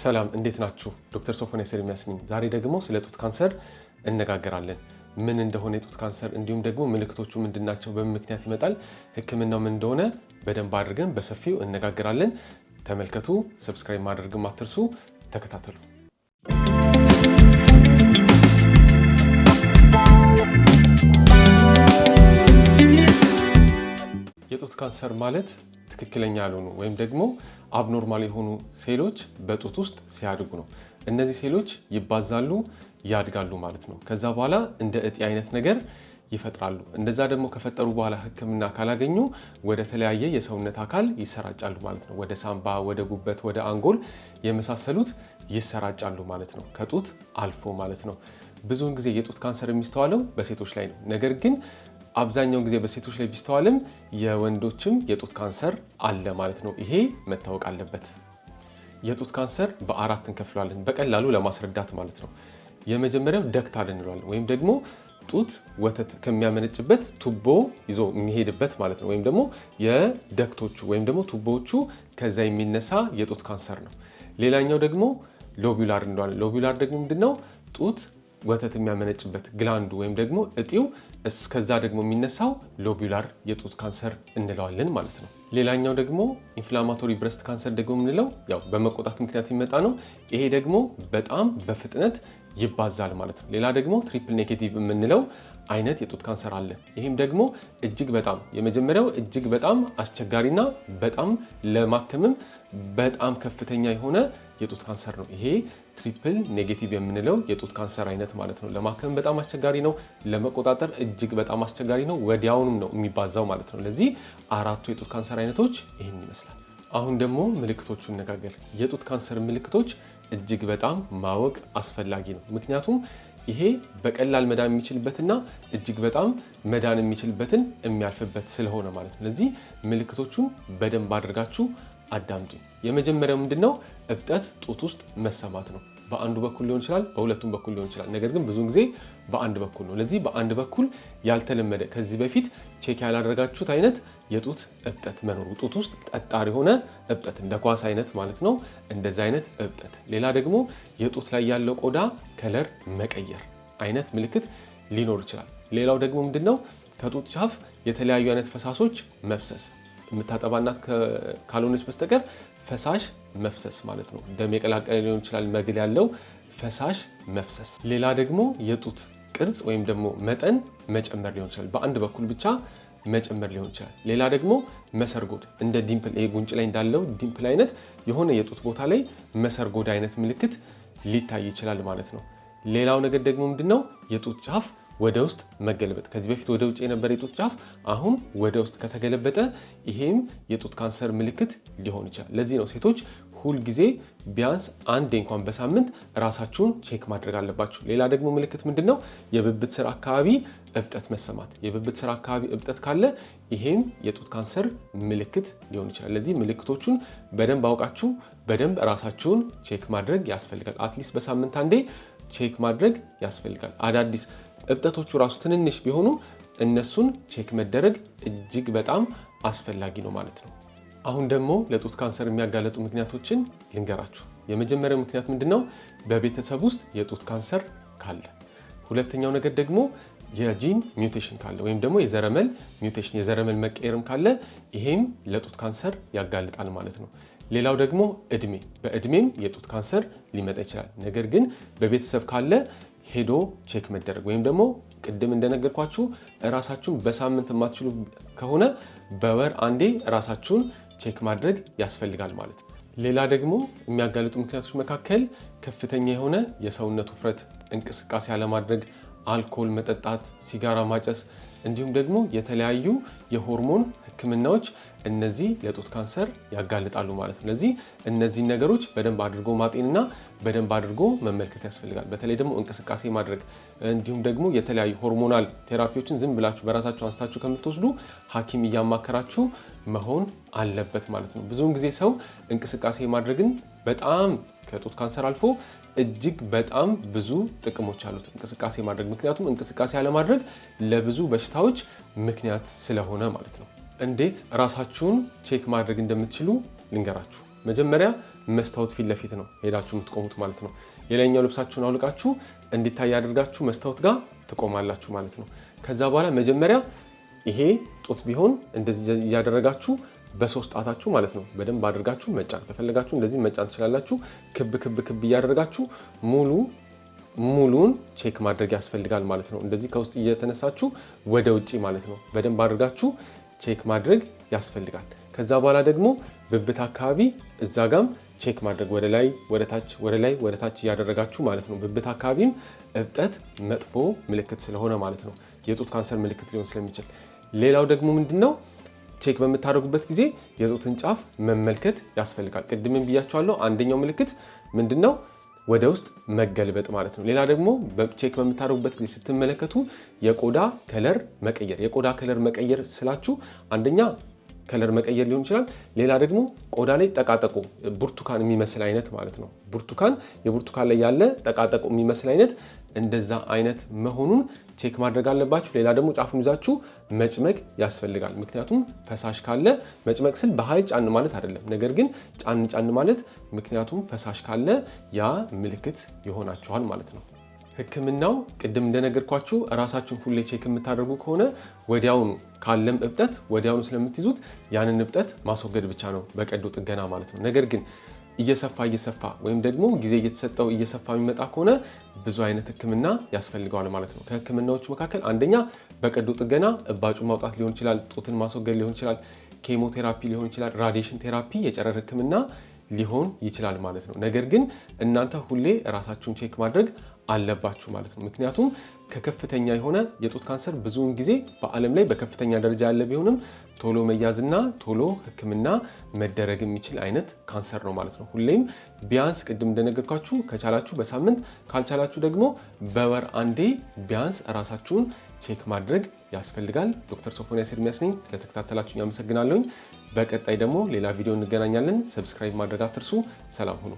ሰላም እንዴት ናችሁ? ዶክተር ሶፎንያስ ኤርሚያስ ነኝ። ዛሬ ደግሞ ስለ ጡት ካንሰር እነጋገራለን። ምን እንደሆነ የጡት ካንሰር እንዲሁም ደግሞ ምልክቶቹ ምንድናቸው፣ በምን ምክንያት ይመጣል፣ ህክምናው ምን እንደሆነ በደንብ አድርገን በሰፊው እነጋገራለን። ተመልከቱ። ሰብስክራይብ ማድረግም አትርሱ። ተከታተሉ። የጡት ካንሰር ማለት ትክክለኛ ያልሆኑ ወይም ደግሞ አብኖርማል የሆኑ ሴሎች በጡት ውስጥ ሲያድጉ ነው። እነዚህ ሴሎች ይባዛሉ፣ ያድጋሉ ማለት ነው። ከዛ በኋላ እንደ እጢ አይነት ነገር ይፈጥራሉ። እንደዛ ደግሞ ከፈጠሩ በኋላ ህክምና ካላገኙ ወደ ተለያየ የሰውነት አካል ይሰራጫሉ ማለት ነው። ወደ ሳምባ፣ ወደ ጉበት፣ ወደ አንጎል የመሳሰሉት ይሰራጫሉ ማለት ነው። ከጡት አልፎ ማለት ነው። ብዙውን ጊዜ የጡት ካንሰር የሚስተዋለው በሴቶች ላይ ነው። ነገር ግን አብዛኛው ጊዜ በሴቶች ላይ ቢስተዋልም የወንዶችም የጡት ካንሰር አለ ማለት ነው። ይሄ መታወቅ አለበት። የጡት ካንሰር በአራት እንከፍለዋለን በቀላሉ ለማስረዳት ማለት ነው። የመጀመሪያው ደክታል እንለዋለን ወይም ደግሞ ጡት ወተት ከሚያመነጭበት ቱቦ ይዞ የሚሄድበት ማለት ነው። ወይም ደግሞ የደክቶቹ ወይም ደግሞ ቱቦዎቹ ከዛ የሚነሳ የጡት ካንሰር ነው። ሌላኛው ደግሞ ሎቡላር እንለዋለን። ሎቡላር ደግሞ ምንድነው? ጡት ወተት የሚያመነጭበት ግላንዱ ወይም ደግሞ እጢው ከዛ ደግሞ የሚነሳው ሎቡላር የጡት ካንሰር እንለዋለን ማለት ነው። ሌላኛው ደግሞ ኢንፍላማቶሪ ብረስት ካንሰር ደግሞ የምንለው ያው በመቆጣት ምክንያት የሚመጣ ነው። ይሄ ደግሞ በጣም በፍጥነት ይባዛል ማለት ነው። ሌላ ደግሞ ትሪፕል ኔጌቲቭ የምንለው አይነት የጡት ካንሰር አለ። ይህም ደግሞ እጅግ በጣም የመጀመሪያው እጅግ በጣም አስቸጋሪና በጣም ለማከምም በጣም ከፍተኛ የሆነ የጡት ካንሰር ነው። ይሄ ትሪፕል ኔጌቲቭ የምንለው የጡት ካንሰር አይነት ማለት ነው። ለማከም በጣም አስቸጋሪ ነው። ለመቆጣጠር እጅግ በጣም አስቸጋሪ ነው። ወዲያውኑም ነው የሚባዛው ማለት ነው። ለዚህ አራቱ የጡት ካንሰር አይነቶች ይህን ይመስላል። አሁን ደግሞ ምልክቶቹ እነጋገር። የጡት ካንሰር ምልክቶች እጅግ በጣም ማወቅ አስፈላጊ ነው። ምክንያቱም ይሄ በቀላል መዳን የሚችልበትና እጅግ በጣም መዳን የሚችልበትን የሚያልፍበት ስለሆነ ማለት ነው። ለዚህ ምልክቶቹን በደንብ አድርጋችሁ አዳምጡ። የመጀመሪያው ምንድነው? እብጠት ጡት ውስጥ መሰማት ነው። በአንዱ በኩል ሊሆን ይችላል፣ በሁለቱም በኩል ሊሆን ይችላል። ነገር ግን ብዙውን ጊዜ በአንድ በኩል ነው። ለዚህ በአንድ በኩል ያልተለመደ ከዚህ በፊት ቼክ ያላደረጋችሁት አይነት የጡት እብጠት መኖሩ፣ ጡት ውስጥ ጠጣር የሆነ እብጠት እንደ ኳስ አይነት ማለት ነው። እንደዚህ አይነት እብጠት። ሌላ ደግሞ የጡት ላይ ያለው ቆዳ ከለር መቀየር አይነት ምልክት ሊኖር ይችላል። ሌላው ደግሞ ምንድነው? ከጡት ጫፍ የተለያዩ አይነት ፈሳሾች መፍሰስ፣ የምታጠባ እናት ካልሆነች በስተቀር ፈሳሽ መፍሰስ ማለት ነው። ደም የቀላቀለ ሊሆን ይችላል፣ መግል ያለው ፈሳሽ መፍሰስ። ሌላ ደግሞ የጡት ቅርጽ ወይም ደግሞ መጠን መጨመር ሊሆን ይችላል። በአንድ በኩል ብቻ መጨመር ሊሆን ይችላል። ሌላ ደግሞ መሰርጎድ፣ እንደ ዲምፕል፣ ይሄ ጉንጭ ላይ እንዳለው ዲምፕል አይነት የሆነ የጡት ቦታ ላይ መሰርጎድ አይነት ምልክት ሊታይ ይችላል ማለት ነው። ሌላው ነገር ደግሞ ምንድነው? የጡት ጫፍ ወደ ውስጥ መገለበጥ። ከዚህ በፊት ወደ ውጭ የነበረ የጡት ጫፍ አሁን ወደ ውስጥ ከተገለበጠ ይሄም የጡት ካንሰር ምልክት ሊሆን ይችላል። ለዚህ ነው ሴቶች ሁል ጊዜ ቢያንስ አንዴ እንኳን በሳምንት ራሳችሁን ቼክ ማድረግ አለባችሁ። ሌላ ደግሞ ምልክት ምንድነው? የብብት ስር አካባቢ እብጠት መሰማት። የብብት ስር አካባቢ እብጠት ካለ ይሄም የጡት ካንሰር ምልክት ሊሆን ይችላል። ለዚህ ምልክቶቹን በደንብ አውቃችሁ በደንብ ራሳችሁን ቼክ ማድረግ ያስፈልጋል። አትሊስት በሳምንት አንዴ ቼክ ማድረግ ያስፈልጋል። አዳዲስ እብጠቶቹ ራሱ ትንንሽ ቢሆኑ እነሱን ቼክ መደረግ እጅግ በጣም አስፈላጊ ነው ማለት ነው። አሁን ደግሞ ለጡት ካንሰር የሚያጋለጡ ምክንያቶችን ልንገራችሁ። የመጀመሪያው ምክንያት ምንድነው? በቤተሰብ ውስጥ የጡት ካንሰር ካለ። ሁለተኛው ነገር ደግሞ የጂን ሚውቴሽን ካለ ወይም ደግሞ የዘረመል ሚውቴሽን የዘረመል መቀየርም ካለ ይሄም ለጡት ካንሰር ያጋልጣል ማለት ነው። ሌላው ደግሞ እድሜ፣ በእድሜም የጡት ካንሰር ሊመጣ ይችላል። ነገር ግን በቤተሰብ ካለ ሄዶ ቼክ መደረግ ወይም ደግሞ ቅድም እንደነገርኳችሁ ራሳችሁን በሳምንት የማትችሉ ከሆነ በወር አንዴ ራሳችሁን ቼክ ማድረግ ያስፈልጋል ማለት ነው። ሌላ ደግሞ የሚያጋልጡ ምክንያቶች መካከል ከፍተኛ የሆነ የሰውነት ውፍረት፣ እንቅስቃሴ አለማድረግ፣ አልኮል መጠጣት፣ ሲጋራ ማጨስ እንዲሁም ደግሞ የተለያዩ የሆርሞን ህክምናዎች እነዚህ ለጡት ካንሰር ያጋልጣሉ ማለት ነው። ስለዚህ እነዚህን ነገሮች በደንብ አድርጎ ማጤንና በደንብ አድርጎ መመልከት ያስፈልጋል። በተለይ ደግሞ እንቅስቃሴ ማድረግ እንዲሁም ደግሞ የተለያዩ ሆርሞናል ቴራፒዎችን ዝም ብላችሁ በራሳችሁ አንስታችሁ ከምትወስዱ ሐኪም እያማከራችሁ መሆን አለበት ማለት ነው። ብዙውን ጊዜ ሰው እንቅስቃሴ ማድረግን በጣም ከጡት ካንሰር አልፎ እጅግ በጣም ብዙ ጥቅሞች አሉት እንቅስቃሴ ማድረግ። ምክንያቱም እንቅስቃሴ አለማድረግ ለብዙ በሽታዎች ምክንያት ስለሆነ ማለት ነው። እንዴት ራሳችሁን ቼክ ማድረግ እንደምትችሉ ልንገራችሁ። መጀመሪያ መስታወት ፊት ለፊት ነው ሄዳችሁ የምትቆሙት ማለት ነው። የላይኛው ልብሳችሁን አውልቃችሁ እንዲታይ አድርጋችሁ መስታወት ጋር ትቆማላችሁ ማለት ነው። ከዛ በኋላ መጀመሪያ ይሄ ጡት ቢሆን እንደዚህ እያደረጋችሁ በሶስት ጣታችሁ ማለት ነው በደንብ አድርጋችሁ መጫን ከፈለጋችሁ እንደዚህ መጫን ትችላላችሁ። ክብ ክብ ክብ እያደረጋችሁ ሙሉን ቼክ ማድረግ ያስፈልጋል ማለት ነው። እንደዚህ ከውስጥ እየተነሳችሁ ወደ ውጪ ማለት ነው በደንብ አድርጋችሁ ቼክ ማድረግ ያስፈልጋል። ከዛ በኋላ ደግሞ ብብት አካባቢ እዛ ጋም ቼክ ማድረግ ወደ ላይ ወደ ታች እያደረጋችሁ ማለት ነው። ብብት አካባቢም እብጠት መጥፎ ምልክት ስለሆነ ማለት ነው የጡት ካንሰር ምልክት ሊሆን ስለሚችል። ሌላው ደግሞ ምንድነው ቼክ በምታደርጉበት ጊዜ የጡትን ጫፍ መመልከት ያስፈልጋል። ቅድምም ብያችኋለሁ። አንደኛው ምልክት ምንድነው ወደ ውስጥ መገልበጥ ማለት ነው። ሌላ ደግሞ ቼክ በምታደርጉበት ጊዜ ስትመለከቱ የቆዳ ከለር መቀየር ስላችሁ አንደኛ ከለር መቀየር ሊሆን ይችላል። ሌላ ደግሞ ቆዳ ላይ ጠቃጠቆ ብርቱካን የሚመስል አይነት ማለት ነው። የብርቱካን ላይ ያለ ጠቃጠቆ የሚመስል አይነት እንደዛ አይነት መሆኑን ቼክ ማድረግ አለባችሁ። ሌላ ደግሞ ጫፉን ይዛችሁ መጭመቅ ያስፈልጋል። ምክንያቱም ፈሳሽ ካለ መጭመቅ ስል በኃይል ጫን ማለት አይደለም፣ ነገር ግን ጫን ማለት ምክንያቱም ፈሳሽ ካለ ያ ምልክት ይሆናችኋል ማለት ነው። ህክምናው ቅድም እንደነገርኳችሁ ራሳችሁን ሁሌ ቼክ የምታደርጉ ከሆነ ወዲያውኑ ካለም እብጠት ወዲያውኑ ስለምትይዙት ያንን እብጠት ማስወገድ ብቻ ነው በቀዶ ጥገና ማለት ነው። ነገር ግን እየሰፋ ወይም ደግሞ ጊዜ እየተሰጠው እየሰፋ የሚመጣ ከሆነ ብዙ አይነት ህክምና ያስፈልገዋል ማለት ነው። ከህክምናዎቹ መካከል አንደኛ በቀዶ ጥገና እባጩ ማውጣት ሊሆን ይችላል፣ ጡትን ማስወገድ ሊሆን ይችላል፣ ኬሞቴራፒ ሊሆን ይችላል፣ ራዲዬሽን ቴራፒ የጨረር ህክምና ሊሆን ይችላል ማለት ነው። ነገር ግን እናንተ ሁሌ ራሳችሁን ቼክ ማድረግ አለባችሁ ማለት ነው። ምክንያቱም ከከፍተኛ የሆነ የጡት ካንሰር ብዙውን ጊዜ በዓለም ላይ በከፍተኛ ደረጃ ያለ ቢሆንም ቶሎ መያዝና ቶሎ ህክምና መደረግ የሚችል አይነት ካንሰር ነው ማለት ነው። ሁሌም ቢያንስ ቅድም እንደነገርኳችሁ ከቻላችሁ በሳምንት ካልቻላችሁ ደግሞ በወር አንዴ ቢያንስ ራሳችሁን ቼክ ማድረግ ያስፈልጋል። ዶክተር ሶፎንያስ ኤርሚያስ ነኝ። ስለተከታተላችሁኝ አመሰግናለሁኝ። በቀጣይ ደግሞ ሌላ ቪዲዮ እንገናኛለን። ሰብስክራይብ ማድረግ አትርሱ። ሰላም ሁኑ።